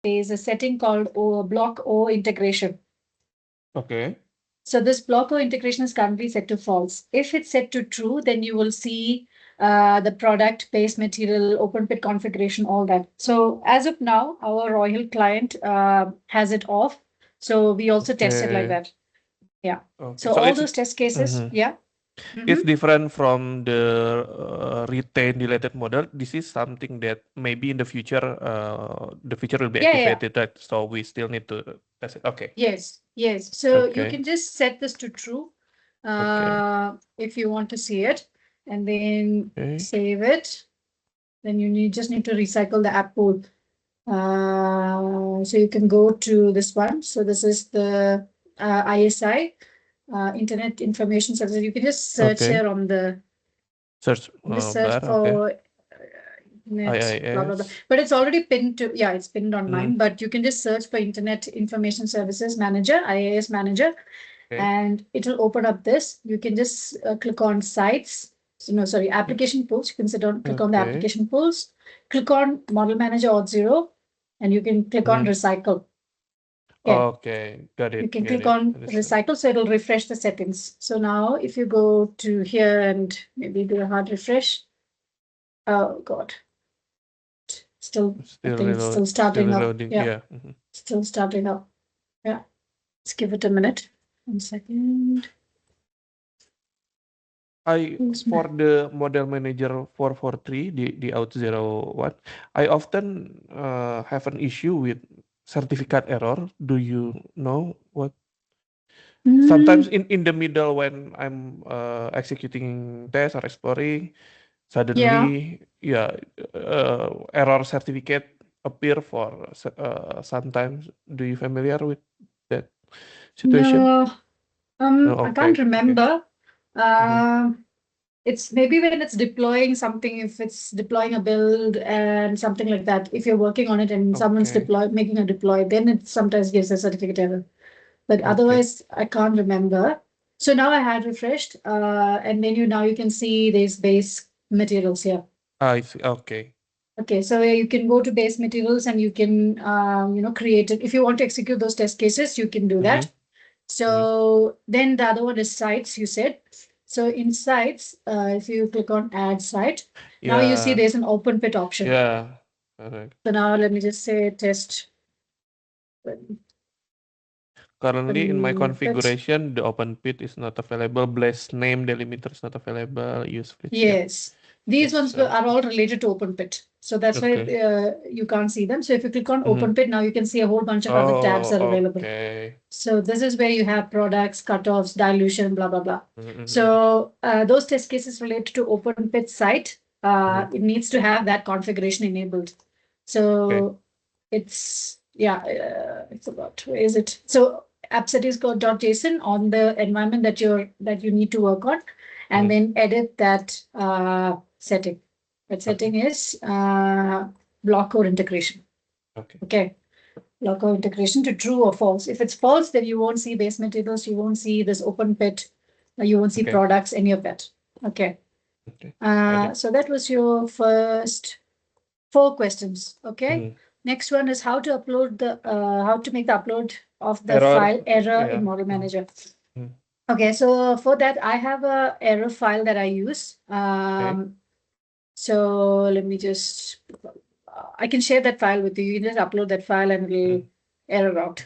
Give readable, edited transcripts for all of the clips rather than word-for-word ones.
there's a setting called block O integration. Okay. So this block O integration is currently set to false. If it's set to true, then you will see the product, base material, open pit configuration, all that. So as of now, our Royal client has it off. So we also tested like Okay. that. Yeah. Okay. So So all it's those test cases, mhm. yeah. It's Mhm. different from the retain deleted model. This is something that maybe in the future will be Yeah, yeah, yeah. activated, right? So we still need to test it. Okay. Yes, yes. So you Okay. can just set this to true Okay. if you want to see it, and then Okay. save it. Then you just need to recycle the app pool. So you can go to this one. So this is the ISI, Internet Information Services. You can just search Okay. here on the, Search just search bar. Okay. for net, blah, blah, blah. IIS. But it's already pinned to, yeah, it's pinned on Mm. mine, but you can just search for Internet Information Services Manager, IIS Manager, Okay. and it will open up this. You can just click on sites. So, no, sorry, application pools. You can click on the Okay. application pools, click on Model Manager Auth0, and you can click on Mm. recycle. Okay. Okay. Got You it. can Got click it. on Understand. recycle, so it'll refresh the settings. So now if you go to here and maybe do a hard refresh. Oh God. Still, I Still think it's reload. still Still starting up. reloading. Yeah, Yeah. Mhm. still starting up. Yeah. Let's give it a minute. 1 second. For the model manager 443 the Auth01, I often have an issue with certificate error. Do you know what? Sometimes in the middle when I'm executing test or exploring, Yeah. suddenly error certificate appear for sometimes. Do you familiar with that situation? No, No, I can't okay, okay. remember. Mhm. It's maybe when it's deploying something, if it's deploying a build and something like that, if you're working on it and someone's Okay, making a deploy, then it sometimes gives a certificate error. But okay. otherwise, I can't remember. So now I had refreshed, and now you can see these base materials here. I see. Okay. Okay, so you can go to base materials and you can, create it. If you want to execute those test cases, you can do Mm-hmm. that. So then the other one is sites, you said. So in sites, if you click on add site, now you see Yeah, there's an open pit option. yeah, correct. So now let me just say test Currently in my open pit. configuration, the open pit is not available. Blast name delimiter is not available. Use flits. Yeah. Yes, these Yes. ones are all related to open pit. So that's why Okay. you can't see them. So if you click on Mm-hmm. open pit, now you can see a whole bunch of other tabs are Oh, available. okay. So this is where you have products, cutoffs, dilution, blah, blah, blah. Mm-hmm. So those test cases related to open pit site, Mm-hmm. it needs to have that configuration enabled. Okay. So it's about, where is it? So appsettings.json on the environment that you need to work on, and Mm-hmm. then edit that setting. That Okay. setting is block core integration. Okay. Okay. Local integration to true or false. If it's false, then you won't see base materials, you won't see this open pit, you won't see Okay. products, any of that. Okay. Okay. Got it. So that was your first 4 questions. Okay. Mm-hmm. Next one is how to make the upload of the Error. file error in Yeah. Model Manager. Mm-hmm. Okay, so for that, I have a error file that I use. Okay. So let me just, I can share that file with you. You can just upload that file and it'll Mm. error out.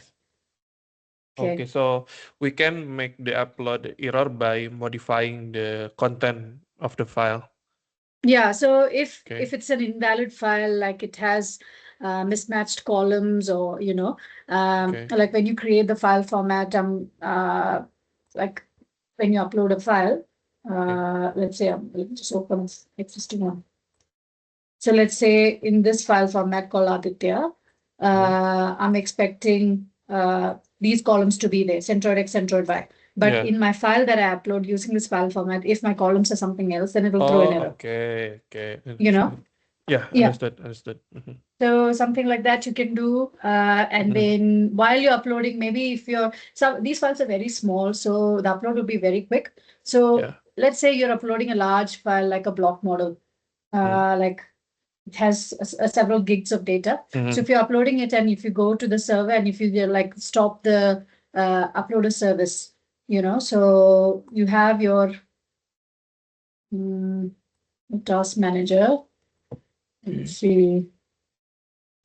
Okay, Okay. so we can make the upload error by modifying the content of the file. Yeah, so if Okay. it's an invalid file, like it has mismatched columns, or Okay. like when you create the file format, like when you upload a file, Okay. let's say let me just open this existing one. So let's say in this file format called Aditya, Mm-hmm. I'm expecting these columns to be there, centroid X, centroid Y. But Yeah. in my file that I upload using this file format, if my columns are something else, then it will throw an Oh, error. okay. Okay. You know? Yeah, Yeah. understood. Understood. Mm-hmm. So something like that you can do. And Mm-hmm. then while you're uploading, maybe if these files are very small, so the upload will be very quick. So Yeah. let's say you're uploading a large file like a block model, Mm-hmm. like it has several gigs of data. So if you're uploading it and if you go to the server and if you like stop the uploader service, so you have your task manager. Let's see.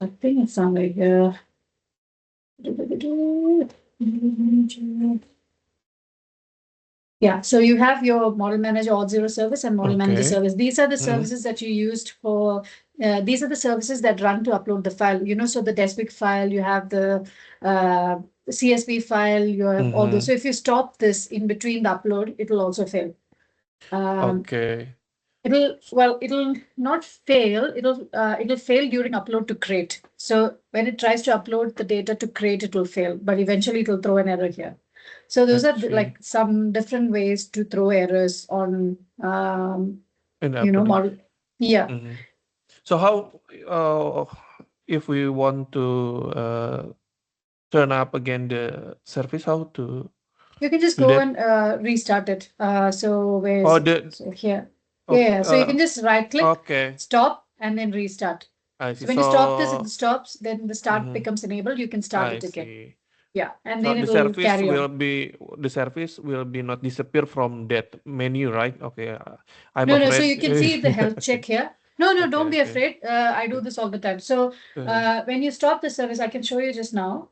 I think it's somewhere here. Yeah, so you have your model manager Auth0 service and model manager Okay. service. These are the services that you used for, these are the services that run to upload the file, so the Deswik file, you have the CSV file, you have all those. So if you stop this in between the upload, it'll also fail. Okay. It'll not fail. It'll fail during upload to crate. So when it tries to upload the data to crate, it will fail, but eventually it'll throw an error here. So those are like some different ways to throw errors on, model. Yeah. So how, if we want to turn up again the service, how to? You can just do go that? and restart it. So where is Oh, it? So here. Okay, Yeah. So you can just right click, okay. stop, and then restart. I see. So when you stop this, it stops, then the start becomes enabled. You can start I it again. see. Yeah, and So then the it'll service carry will on. be not disappear from that menu, right? Okay. I'm No, afraid. so you can see the health check here. No, Okay, don't be okay. afraid. I do this all the time. So when you stop the service, I can show you just now.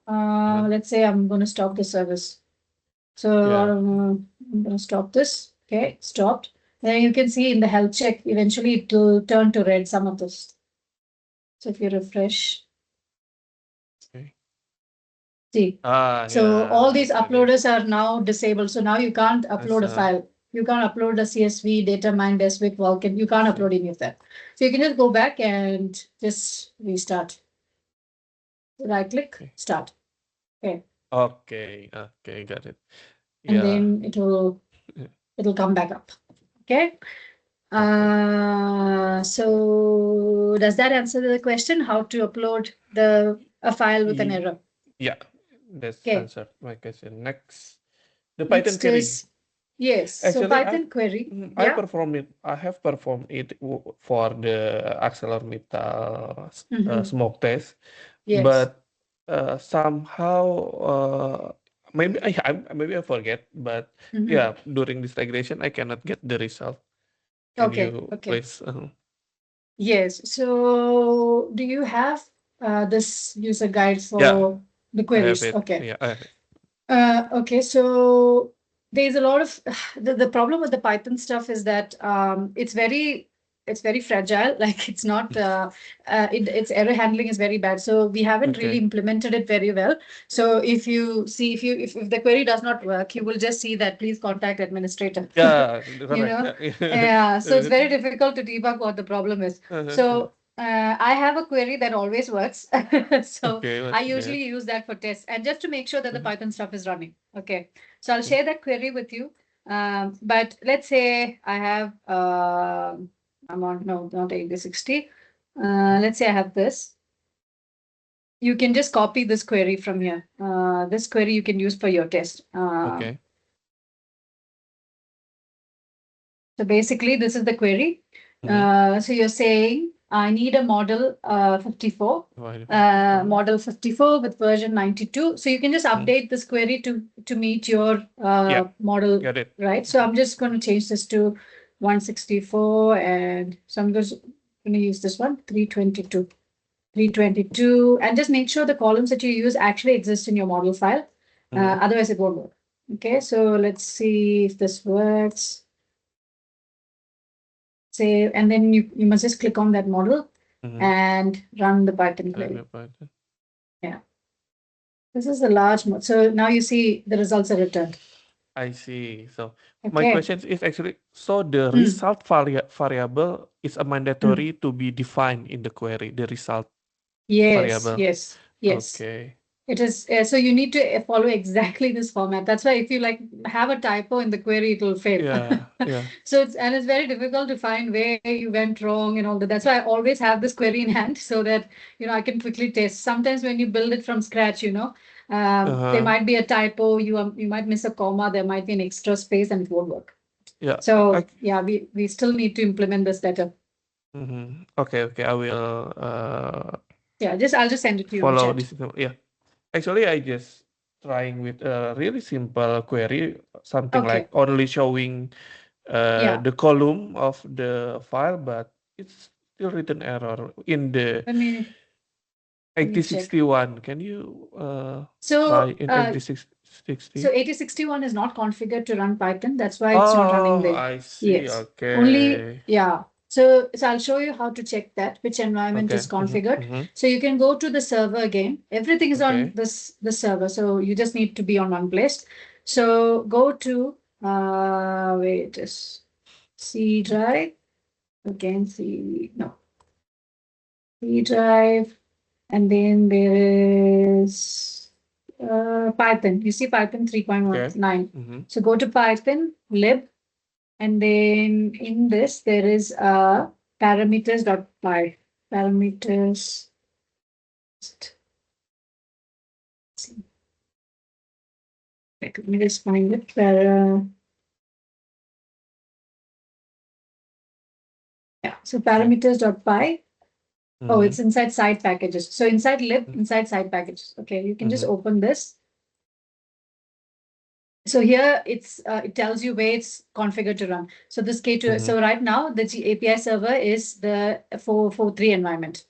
Let's say I'm going to stop the service. So Yeah. I'm going to stop this. Okay, stopped. Then you can see in the health check, eventually it will turn to red, some of this. So if you refresh, Okay. see. So Yeah, all these I get it. uploaders are now disabled. So now you can't upload a That's, file. You can't upload a CSV, Datamine, Deswik, Vulkan. You can't see. upload any of that. So you can just go back and just restart. Right click, Okay. start. Okay. Okay, got it. And Yeah. then it'll come back up. Okay. So does that answer the question? How to upload a file with an error? Yeah, that's Okay. answered my question. Next, the Python Next query. is, yes. So Actually, Python query. I Yeah. perform it. I have performed it for the ArcelorMittal smoke test, Yes. but somehow maybe I forget. But yeah, during this regression, I cannot get the result. Can you please? Yes. So do you have this user guide for Yeah, the I have queries? it. Okay. Yeah, I have it. Okay, so there's a lot of the problem with the Python stuff is that it's very fragile. Like it's not its error handling is very bad. So we haven't really Okay. implemented it very well. So if you see if the query does not work, you will just see that please contact administrator. Yeah, You correct. know, yeah. So it's very difficult to debug what the problem is. So I have a query that always works. So Okay, I what's that? usually use that for tests and just to make sure that the Python stuff is running. Okay. So I'll share that query with you. But let's say I have, I'm on, no, not 8060. Let's say I have this. You can just copy this query from here. This query you can use for your test. Okay. So basically, this is the query. So you're saying I need a model 54, model 54 with version 92. So you can just update this query to meet your model, Got it. right? So I'm just going to change this to 164, and so I'm just going to use this one 322. 322, and just make sure the columns that you use actually exist in your model file. Otherwise, it won't work. Okay, so let's see if this works. Save, and then you must just click on that model and run the Python query. Yeah. This is a large model. So now you see the results are returned. I see. So my question is actually, so the result variable is a mandatory to be defined in the query, the result variable. Yes. Okay. It is. So you need to follow exactly this format. That's why if you like have a typo in the query, it will fail. Yeah. So it's very difficult to find where you went wrong and all that. That's why I always have this query in hand so that I can quickly test. Sometimes when you build it from scratch, there might be a typo. You might miss a comma. There might be an extra space, and it won't work. Yeah. So yeah, we still need to implement this better. Okay, I will Yeah, I'll just send it to you in follow chat. this. Yeah, actually, I just trying with a really simple query, something Okay. like only showing Yeah. the column of the file, but it's still written error in the Let me check. 8061. Can you So try in 8060? so 8061 is not configured to run Python. That's why it's not running Oh, there. I see. Yes. Only, Okay. yeah. So I'll show you how to check that, which environment is configured. So you can go to the server again. Everything is on Okay. the server. So you just need to be on one place. So go to, wait, is C drive. Again, C drive. And then there is Python. You see Python 3.19. Mhm. So go to Python lib, and then in this there is parameters.py. Parameters. Let me just find it. Yeah. So parameters.py. Oh, it's inside side packages. So inside lib, inside side packages. Okay, you can just open this. So here it tells you where it's configured to run. So this K2, so right now the API server is the 443 environment.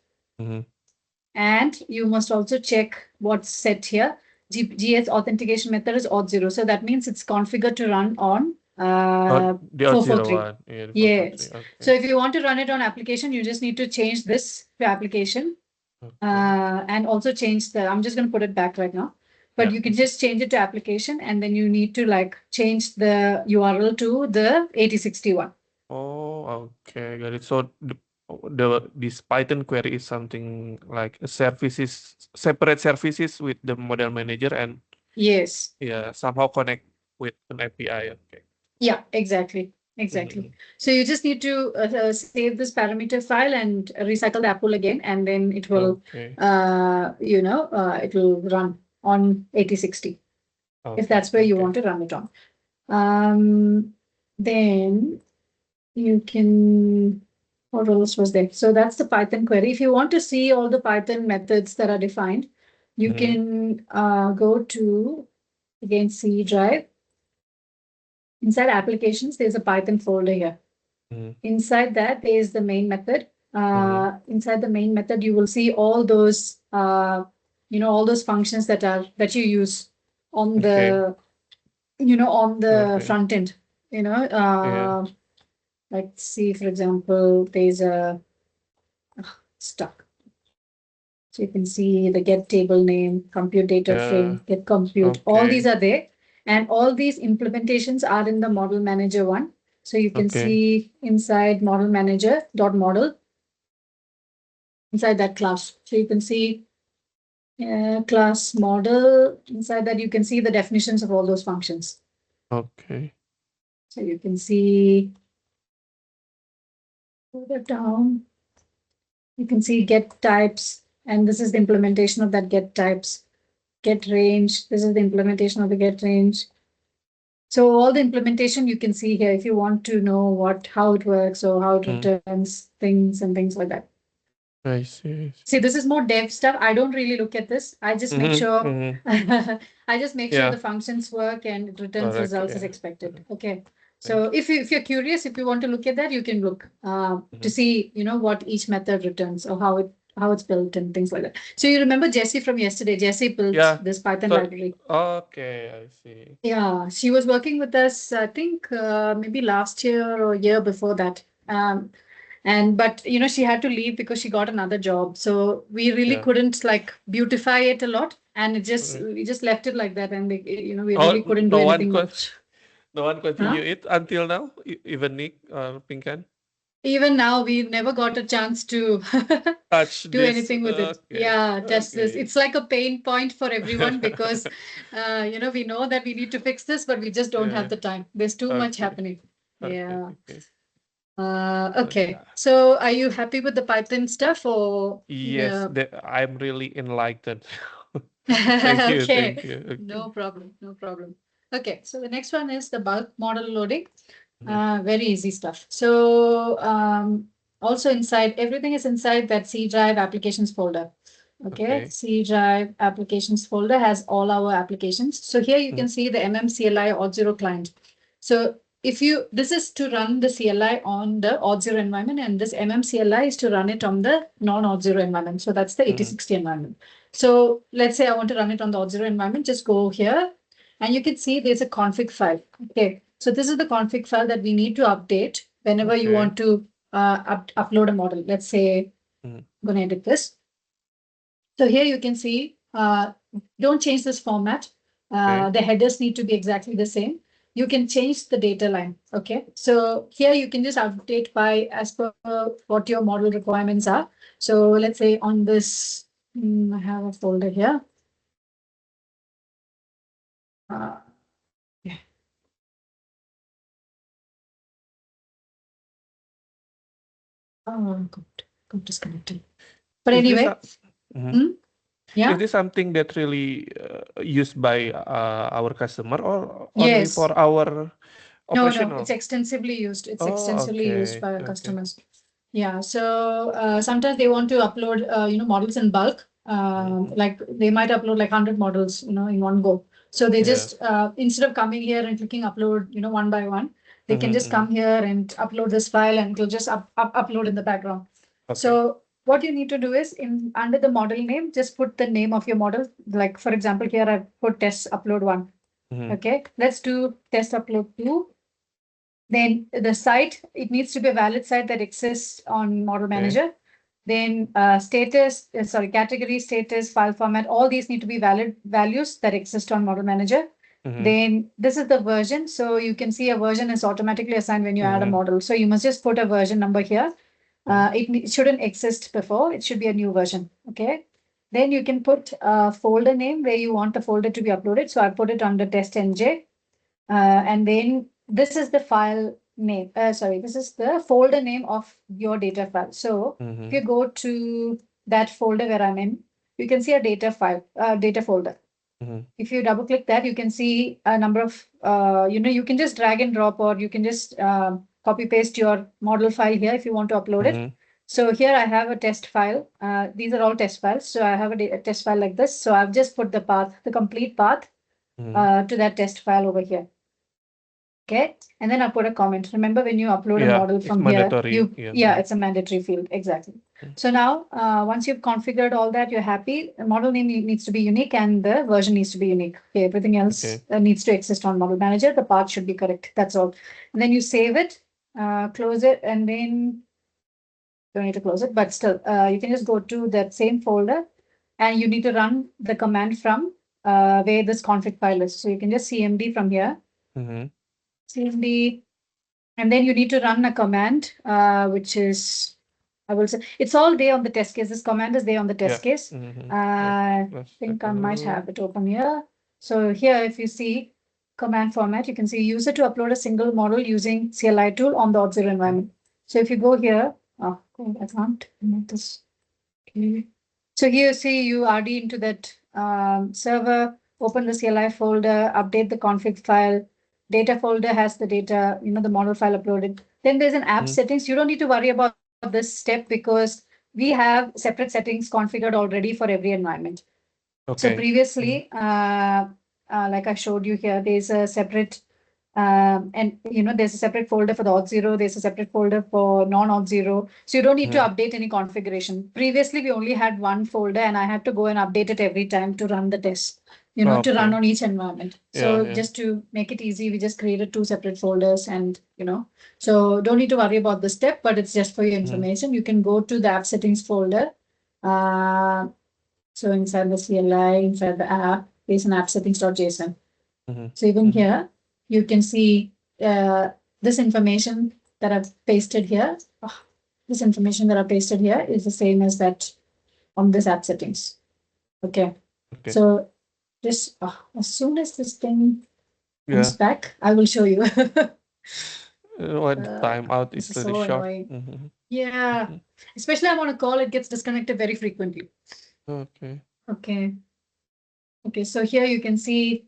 And you must also check what's set here. GS authentication method is auth0. So that means it's configured to run on The 443. 01. Yeah, the 443. Yes. Okay. So if you want to run it on application, you just need to change this to application. And also change I'm just going to put it back right now. But you can just change it to application, and then you need to like change the URL to the 8061. Oh, okay, got it. So this Python query is something like a separate services with the model manager, and Yes. yeah, somehow connect with an API. Okay. Yeah, exactly. So you just need to save this parameter file and recycle the apple again, and then it will, it will run on 8060 if that's where you want to run it on. Then you can, what else was there? So that's the Python query. If you want to see all the Python methods that are defined, you can go to, again, C drive. Inside applications, there's a Python folder here. Inside that, there is the main method. Inside the main method, you will see all those, all those functions that you use on the, on the front end. Let's see, for example, there's a stuck. So you can see the get table name, compute data frame, get compute. All these are there. And all these implementations are in the model manager one. So you can see inside model manager dot model, inside that class. So you can see class model. Inside that, you can see the definitions of all those functions. Okay. So you can see further down. You can see get types, and this is the implementation of that get types. Get range. This is the implementation of the get range. So all the implementation you can see here if you want to know how it works or how it returns things and things like that. I see. See, this is more dev stuff. I don't really look at this. I just make sure I just make sure the functions work and it returns results as expected. Okay. So if you're curious, if you want to look at that, you can look to see, what each method returns or how it's built and things like that. So you remember Jessie from yesterday? Jessie built this Python library. Okay, I see. Yeah, she was working with us, I think maybe last year or year before that. But she had to leave because she got another job. So we really couldn't like beautify it a lot, and we just left it like that, and we really couldn't do anything much. No one continue it until now, even Nick or Pinkan? Even now, we never got a chance to touch do anything with it. Yeah, touch this. It's like a pain point for everyone because, we know that we need to fix this, but we just don't have the time. There's too much happening. Yeah. Okay. So are you happy with the Python stuff or? Yes, I'm really enlightened. Thank you. Okay. Thank you. Okay. No problem. Okay. So the next one is the bulk model loading. Very easy stuff. So also inside, everything is inside that C drive applications folder. Okay, Okay. C drive applications folder has all our applications. So here you can see the MMCLI Auth0 client. So if this is to run the CLI on the Auth0 environment, and this MMCLI is to run it on the non-Auth0 environment. So that's the 8060 environment. So let's say I want to run it on the Auth0 environment, just go here and you can see there's a config file. Okay, so this is the config file that we need to update whenever you want to upload a model. Let's say I'm going to edit this. So here you can see, don't change this format. The headers need to be exactly the same. You can change the data line. Okay. So here you can just update by as per what your model requirements are. So let's say on this, I have a folder here. Yeah. Oh, got disconnected. But anyway, yeah. Is this something that really used by our customer or only Yes. for our operational? No, it's extensively used. It's Oh, extensively used okay, by our okay. customers. Yeah. So sometimes they want to upload, models in bulk. Like they might upload like 100 models, in one go. So they just instead of coming here and clicking upload, one by one, they can just come here and upload this file, and it'll just upload in the background. Okay. So what you need to do is under the model name, just put the name of your model. Like for example, here I've put test upload 1. Okay, let's do test upload 2. Then the site, it needs to be a valid site that exists on Model Manager. Then category, status, file format, all these need to be valid values that exist on Model Manager. Then this is the version. So you can see a version is automatically assigned when you add a model. So you must just put a version number here. It shouldn't exist before. It should be a new version. Okay. Then you can put a folder name where you want the folder to be uploaded. So I put it under test NJ. And then this is the file name. This is the folder name of your data file. So if you go to that folder where I'm in, you can see a data folder. If you double click that, you can see a number of, you can just drag and drop, or you can just copy paste your model file here if you want to upload it. So here I have a test file. These are all test files. So I have a test file like this. So I've just put the complete path to that test file over here. Okay, and then I put a comment. Remember, when you upload a model from here, it's a mandatory field. Exactly. So now, once you've configured all that, you're happy. The model name needs to be unique and the version needs to be unique. Okay, everything else needs to exist on Model Manager. The path should be correct. That's all. And then you save it, close it, and then don't need to close it, but still, you can just go to that same folder, and you need to run the command from where this config file is. So you can just CMD from here. CMD, and then you need to run a command, which is, I will say, it's all there on the test case. This command is there on the test case. I think I might have it open here. So here, if you see command format, you can see user to upload a single model using CLI tool on the Auth0 environment. So if you go here, I can't make this. Okay. So here, see, you RD into that server, open the CLI folder, update the config file. Data folder has the data, the model file uploaded. Then there's an app settings. You don't need to worry about this step because we have separate settings configured already for every environment. So previously, like I showed you here, there's a separate there's a separate folder for the Auth0. There's a separate folder for non-Auth0. So you don't need to update any configuration. Previously, we only had one folder, and I had to go and update it every time to run the test, to run on each environment. So just to make it easy, we just created 2 separate folders, and so don't need to worry about this step, but it's just for your information. You can go to the app settings folder. So inside the CLI, inside the app, there's an app settings.json. So even here, you can see this information that I've pasted here. This information that I pasted here is the same as that on this app settings. Okay. So this, as soon as this thing comes back, I will show you. When the timeout is so really short. annoying. Yeah. Especially I'm on a call, it gets disconnected very frequently. Okay. Okay. So here you can see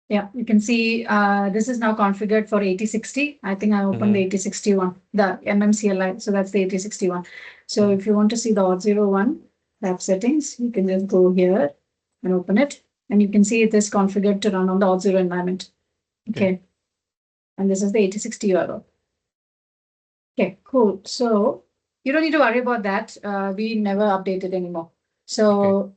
Yeah, you can see this is now configured for 8060. I think I opened the 8061, the MMCLI. So that's the 8061. So if you want to see the Auth01 app settings, you can just go here and open it. And you can see it is configured to run on the Auth0 environment. Okay. And this is the 8060 URL. Okay, cool. So you don't need to worry about that. We never update it anymore. So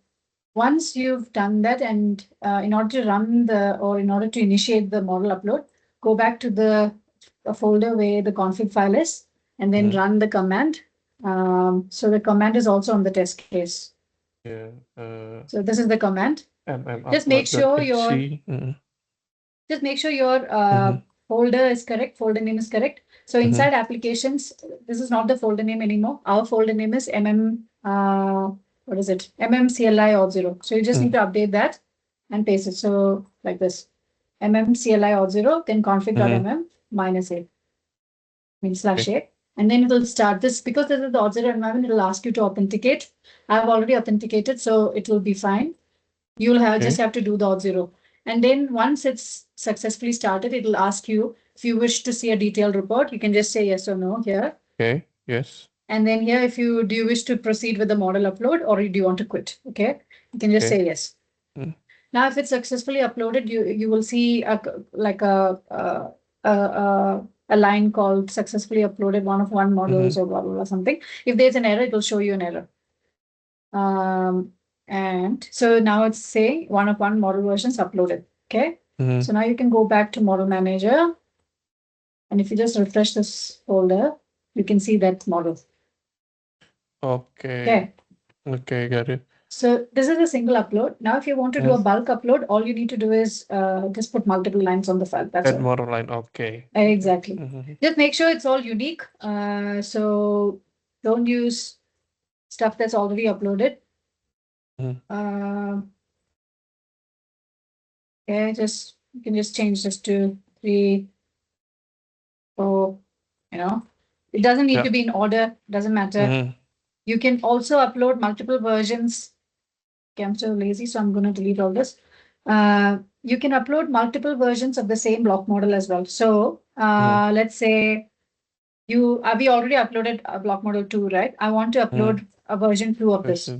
once you've done that, and in order to run in order to initiate the model upload, go back to the folder where the config file is, and then run the command. So the command is also on the test case. Yeah. So this is the command. Just make sure your folder is correct, folder name is correct. So inside applications, this is not the folder name anymore. Our folder name is what is it? MMCLI Auth0. So you just need to update that and paste it. So like this, MMCLI Auth0, then config.mm -a means /a. And then it will start this because this is the Auth0 environment. It will ask you to authenticate. I've already authenticated, so it will be fine. You'll just have to do the Auth0. And then once it's successfully started, it will ask you if you wish to see a detailed report. You can just say yes or no here. Okay. Yes. And then here, do you wish to proceed with the model upload or do you want to quit? Okay. You can just say yes. Now, if it's successfully uploaded, you will see a line called successfully uploaded one models or blah, blah, blah, something. If there's an error, it will show you an error. And so now it's saying one model versions uploaded. Okay. So now you can go back to model manager. And if you just refresh this folder, you can see that model. Okay. Okay, got it. So this is a single upload. Now, if you want to do a bulk upload, all you need to do is just put multiple lines on the file. That's Add all. more line. Okay. Exactly. Just make sure it's all unique. So don't use stuff that's already uploaded. Okay, you can just change this to 3, 4, it doesn't need to be in order, doesn't matter. You can also upload multiple versions. Okay, I'm so lazy, so I'm going to delete all this. You can upload multiple versions of the same block model as well. So let's say we already uploaded a block model 2, right? I want to upload a version 2 of this.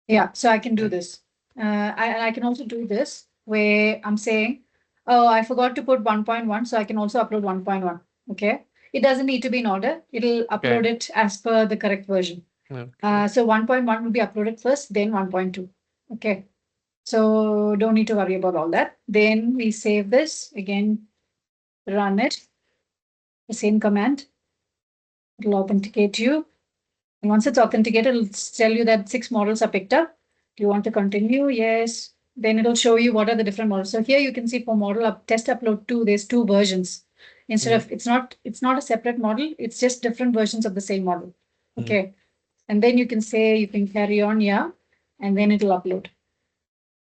Yeah, so I can do this. I can also do this where I'm saying, oh, I forgot to put 1.1, so I can also upload 1.1. Okay. It doesn't need to be in order. It'll upload it as per the correct version. So 1.1 will be uploaded first, then 1.2. Okay. So don't need to worry about all that. Then we save this again, run it, the same command. It'll authenticate you. And once it's authenticated, it'll tell you that 6 models are picked up. Do you want to continue? Yes. Then it'll show you what are the different models. So here you can see for test upload 2, there's 2 versions. Instead of it's not a separate model, it's just different versions of the same model. Okay. And then you can say you can carry on, yeah, and then it'll upload.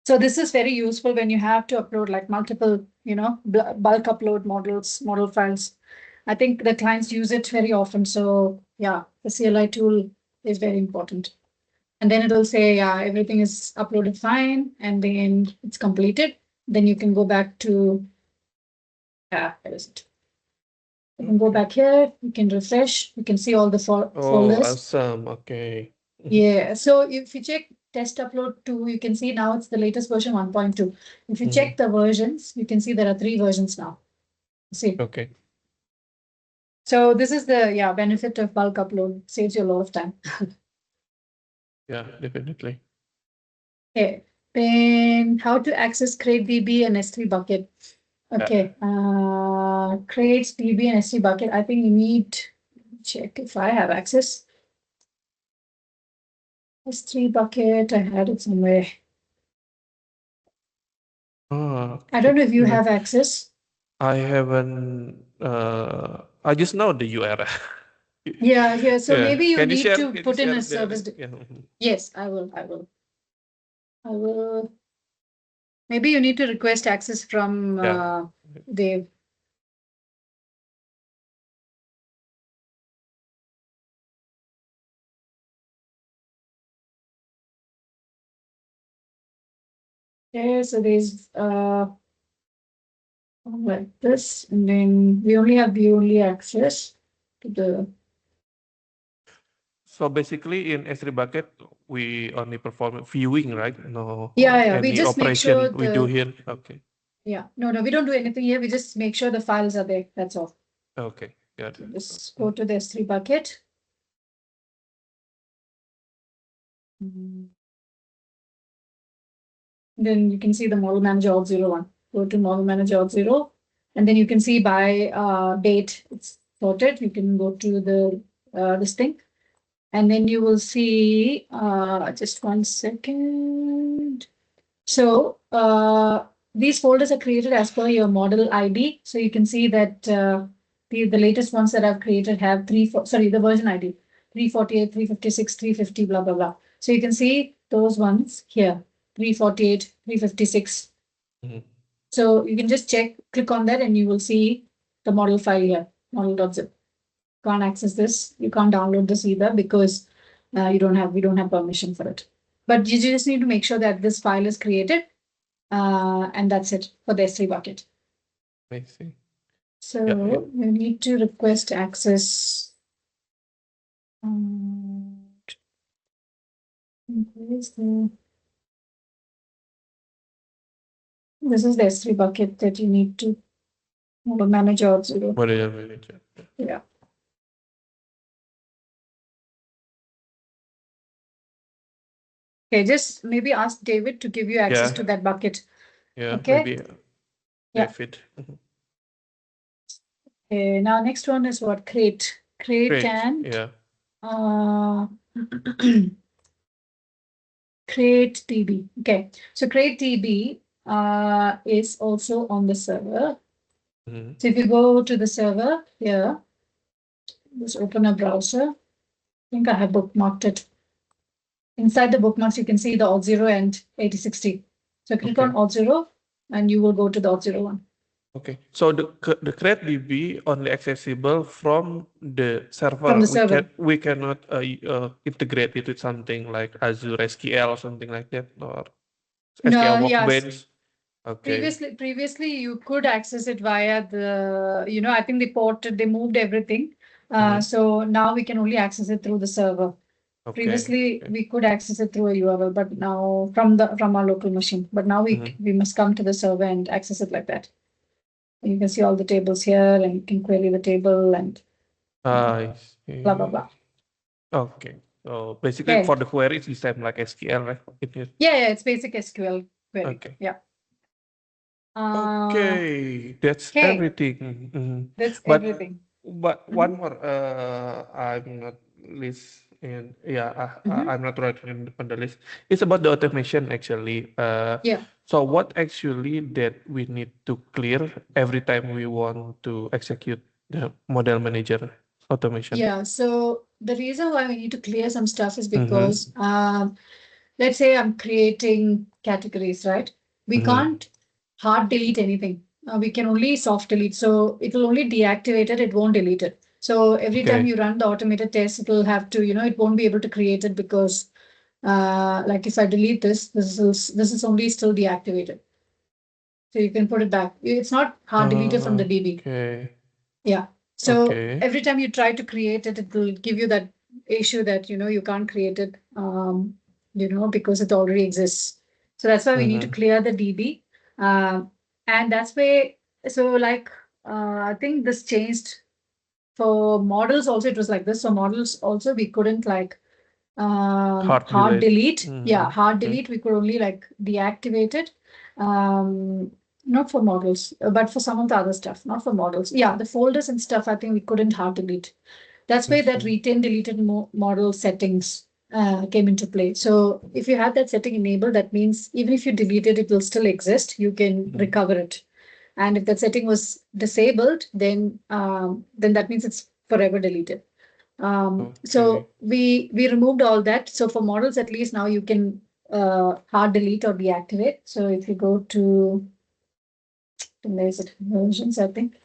So this is very useful when you have to upload like multiple, bulk upload model files. I think the clients use it very often. So yeah, the CLI tool is very important. And then it'll say, yeah, everything is uploaded fine, and then it's completed. Then you can go back to, where is it? You can go back here, you can refresh, you can see all the folders. Oh, awesome. Okay. Yeah. So if you check test upload 2, you can see now it's the latest version 1.2. If you check the versions, you can see there are 3 versions now. See. Okay. So this is the benefit of bulk upload. Saves you a lot of time. Yeah, definitely. Okay. Then how to access CrateDB and S3 bucket. Okay. Crates, DB, and S3 bucket. I think you need check if I have access. S3 bucket, I had it somewhere. I don't know if you have access. I haven't. I just know the URL. Yeah. So maybe you need to put in a the- service. yeah. Yes, I will. Maybe you need to request access from Dave. Okay, so there's like this, and then we only have view only access to the. So basically in S3 bucket, we only perform viewing, right? No, Yeah, we any just make sure operation we do the. here. Okay. Yeah, no, we don't do anything here. We just make sure the files are there. That's all. Okay. Got So it. just go to the S3 bucket. Then you can see the model manager Auth01. Go to model manager Auth0, and then you can see by date it's sorted. You can go to the this thing, and then you will see just 1 second. So these folders are created as per your model ID. So you can see that the latest ones that I've created have the version ID 348, 356, 350, blah blah blah. So you can see those ones here 348, 356. Mhm. So you can just click on that, and you will see the model file here, model.zip. Can't access this. You can't download this either because we don't have permission for it. But you just need to make sure that this file is created, and that's it for the S3 bucket. I see. So Yeah. you need to request access. Where's this is the S3 bucket that you need to manage Auth0. Model manager. Yeah. Okay, just maybe ask David to give you access Yeah. to that bucket. Yeah. Okay. Maybe Yeah. David. Mhm. Okay, now next one is what? Create Great. and Yeah. create DB. Okay, so create DB is also on the server. Mhm. So if you go to the server here, just open a browser. I think I have bookmarked it. Inside the bookmarks, you can see the Auth0 and 8060. So click on Okay. Auth0, and you will go to the Auth0 one. Okay. So the create DB only accessible from the server. From the server. We cannot integrate it with something like Azure SQL or something like that, or SQL No, yes. Workbench. Okay. Previously you could access it via the, I think they moved everything. So now we can only access it through the server. Okay. Previously Okay. we could access it through a URL, but now from our local machine. But now we must come to the server and access it like that. You can see all the tables here, and you can query the table and I see. blah blah blah. Okay. So basically Okay. for the query it's the same like SQL, right? Yeah, it's basic SQL query. Okay. Yeah. Okay, that's Okay. everything. Mhm. That's But everything. one more, I'm not list in, yeah, I'm not writing on the list. It's about the automation actually. Yeah. So what actually that we need to clear every time we want to execute the model manager automation? Yeah. So the reason why we need to clear some stuff is because let's say I'm creating categories, right? We can't hard delete anything. We can only soft delete. So it will only deactivate it. It won't delete it. So every time Okay. you run the automated test, it will have to, it won't be able to create it because, like if I delete this is only still deactivated. So you can put it back. It's not hard deleted from the DB. Okay. Yeah. So Okay. every time you try to create it, it will give you that issue that, you can't create it, because it already exists. So that's why we need to clear the DB. And that's why, so like, I think this changed for models also, it was like this. So models also, we couldn't like hard delete. Yeah, hard delete. We could only like deactivate it. Not for models, but for some of the other stuff, not for models. Yeah, the folders and stuff, I think we couldn't hard delete. That's why that retain deleted model settings came into play. So if you have that setting enabled, that means even if you delete it, it will still exist. You can recover it. And if that setting was disabled, then that means it's forever deleted. So we removed all that. So for models, at least now you can hard delete or deactivate. So if you go to, there's it, versions, I think,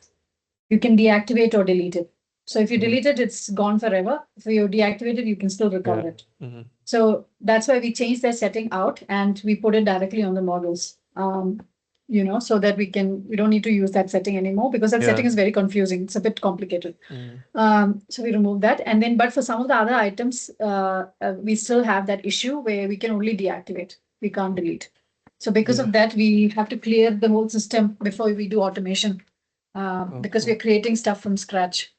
you can deactivate or delete it. So if you delete it, it's gone forever. If you deactivate it, you can still recover it. So that's why we changed that setting out and we put it directly on the models. so that we don't need to use that setting anymore, because that setting Yeah. is very confusing. It's a bit complicated. Mm. So we remove that. And then, but for some of the other items, we still have that issue where we can only deactivate. We can't delete. So because Yeah. of that, we have to clear the whole system before we do automation, because Okay. we're creating stuff from scratch,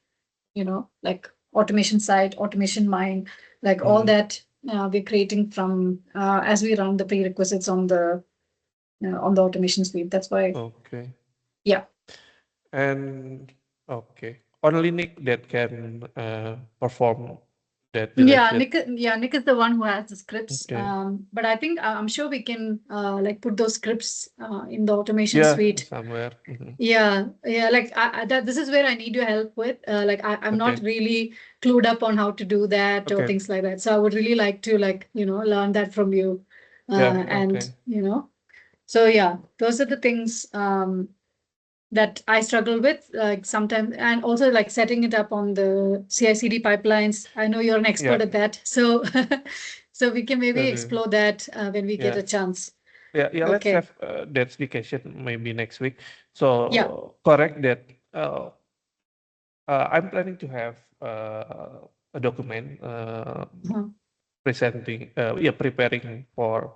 like automation site, automation mine, like all Mm. that we're creating from as we run the prerequisites on the automation suite. That's why, Okay. yeah. And okay, only Nick that can perform that Yeah, deletion. Nick is the one who has the scripts. Okay. But I think I'm sure we can like put those scripts in the automation Yeah, suite. somewhere. Mhm. Yeah, like this is where I need your help with. Like I'm not Okay. really clued up on how to do that or Okay. things like that. So I would really like to learn that from you. Yeah. And Okay. so yeah, those are the things that I struggle with, like sometimes, and also like setting it up on the CI/CD pipelines. I know you're an expert Yeah. at that, so so we can maybe Uh, explore that when we get yeah. a chance. Yeah. Yeah. Let's Okay. have that discussion maybe next week. Yeah. So correct that. I'm planning to have a document Uh-huh. presenting. Yeah, preparing for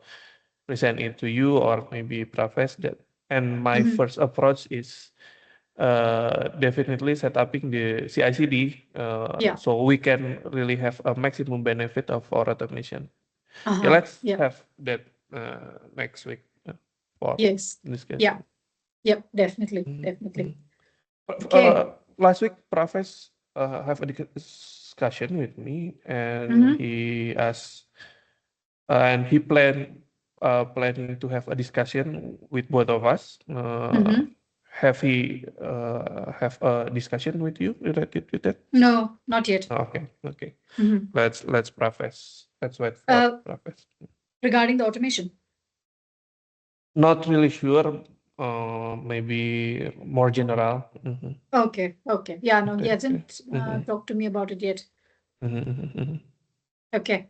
present it to you or maybe Pravesh that. And my Mhm. first approach is definitely set upping the CI/CD Yeah. so we can really have a maximum benefit of our automation. Yeah, Uh-huh. let's Yeah. have that next week for Yes. Yeah. discussion. Yep. Definitely. Mhm, Definitely. mhm. Okay. Last week, Pravesh have a discussion with me, and Mm-hmm. he asked, and he planning to have a discussion with both of us. Mm-hmm. Have he have a discussion with you related with that? No, not yet. Okay, okay. Mm-hmm. Let's Pravesh. Let's wait for Pravesh. Regarding the automation. Not really sure. Maybe more general. Mhm. Okay. Okay. Yeah. No, he Okay, okay. hasn't Mhm. talked to me about it yet. Mhm, mhm, mhm. Okay.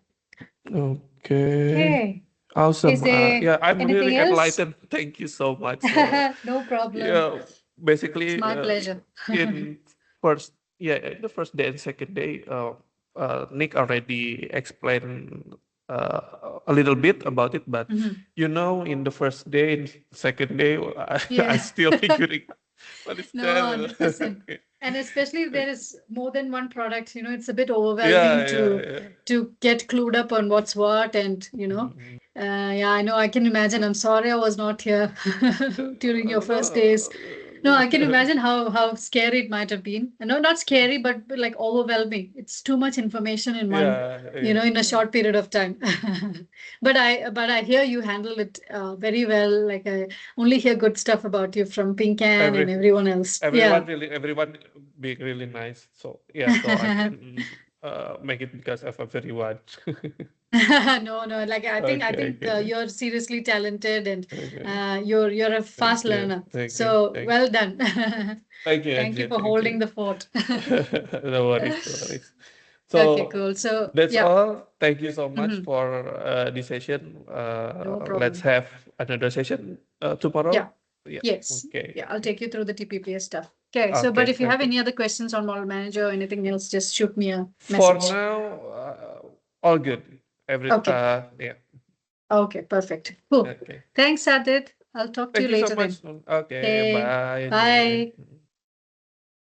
Okay. Okay. Is Awesome. there Yeah, I'm anything really else? enlightened. Thank you so much. So, No problem. yeah, It's basically, my pleasure. in first, yeah, in the first day and second day, Nick already explained a little bit about it, but Mhm. in the first day and second day, I Yeah. still figuring what is No, that. 100%. Okay. And especially if there Okay. is more than one product, it's a bit Yeah, overwhelming yeah, to yeah. get clued up on what's what, and Mhm. yeah, I know, I can imagine. I'm sorry I was not here during your first days. No, I can imagine how scary it might have been. No, not scary, but like overwhelming. It's too much information in one, Yeah, yeah. in a short period of time. But I hear you handle it very well. Like I only hear good stuff about you from Pinkan and Every everyone else. Yeah. everyone being really nice. So yeah, so I can make it because of everyone. No, no. Like I think Okay, okay, you're seriously talented, and okay. You're a fast Thank you, learner. thank you, So thank, well done. thank you, Thank you Angie, for thank holding you. the fort. No worries, no worries. Okay, So cool. So that's yeah. all. Thank you so much Mhm. for this session. No Let's problem. have another session Yeah. tomorrow. Yeah. Yes. Okay. Yeah, I'll Okay. take you through the TPPS stuff. Okay. So, but Okay. if you have Okay. any other questions on Model Manager or anything else, just shoot me a For message. now, all good. Okay. Yeah. Okay. Perfect. Cool. Okay. Thanks, Adit. I'll talk to you Thank you so later then. much. Okay. Okay. Bye. Bye.